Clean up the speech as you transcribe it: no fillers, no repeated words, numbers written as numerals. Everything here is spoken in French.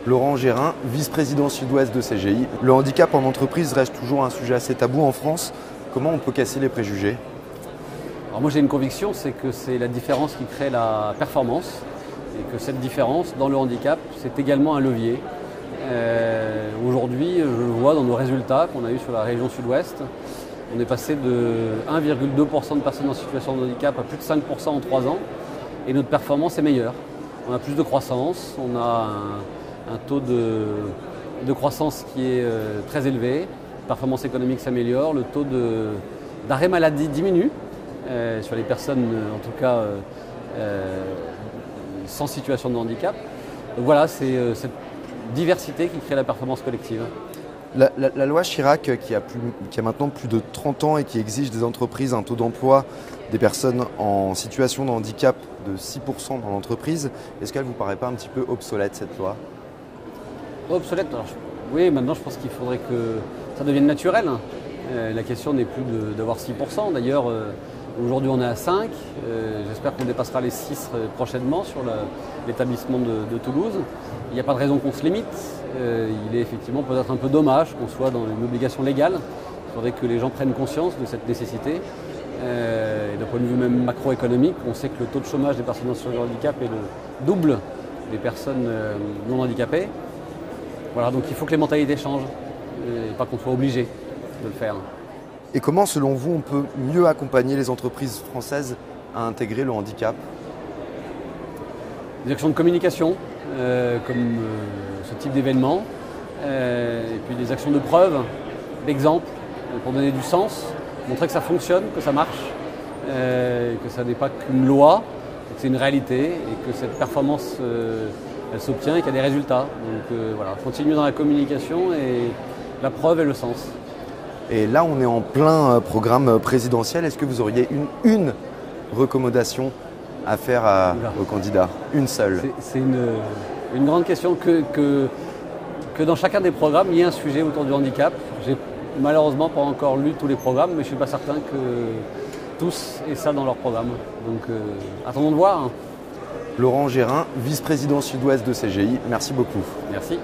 Laurent Gérin, vice-président sud-ouest de CGI. Le handicap en entreprise reste toujours un sujet assez tabou en France. Comment on peut casser les préjugés? Alors moi j'ai une conviction, c'est que c'est la différence qui crée la performance et que cette différence dans le handicap, c'est également un levier. Aujourd'hui, je le vois dans nos résultats qu'on a eu sur la région sud-ouest. On est passé de 1,2% de personnes en situation de handicap à plus de 5% en 3 ans et notre performance est meilleure. On a plus de croissance, on a un taux de croissance qui est très élevé, la performance économique s'améliore, le taux d'arrêt maladie diminue sur les personnes en tout cas sans situation de handicap. Donc voilà, c'est cette diversité qui crée la performance collective. La loi Chirac qui a maintenant plus de 30 ans et qui exige des entreprises un taux d'emploi des personnes en situation de handicap de 6% dans l'entreprise, est-ce qu'elle ne vous paraît pas un petit peu obsolète cette loi? Obsolète, alors, oui, maintenant je pense qu'il faudrait que ça devienne naturel. La question n'est plus d'avoir 6%, d'ailleurs aujourd'hui on est à 5%, j'espère qu'on dépassera les 6% prochainement sur l'établissement de Toulouse. Il n'y a pas de raison qu'on se limite, il est effectivement peut-être un peu dommage qu'on soit dans une obligation légale. Il faudrait que les gens prennent conscience de cette nécessité. Et d'un point de vue même macroéconomique, on sait que le taux de chômage des personnes en situation de handicap est le double des personnes non handicapées. Voilà, donc il faut que les mentalités changent, et pas qu'on soit obligé de le faire. Et comment, selon vous, on peut mieux accompagner les entreprises françaises à intégrer le handicap? Des actions de communication, comme ce type d'événement, et puis des actions de preuve, d'exemple, pour donner du sens, montrer que ça fonctionne, que ça marche, que ça n'est pas qu'une loi, que c'est une réalité, et que cette performance elle s'obtient et qu'il y a des résultats. Donc voilà, continuer dans la communication et la preuve et le sens. Et là, on est en plein programme présidentiel. Est-ce que vous auriez une recommandation à faire aux candidats? Une seule? C'est une grande question que dans chacun des programmes, il y ait un sujet autour du handicap. J'ai malheureusement pas encore lu tous les programmes, mais je ne suis pas certain que tous aient ça dans leur programme. Donc attendons de voir. Laurent Gérin, vice-président sud-ouest de CGI, merci beaucoup. Merci.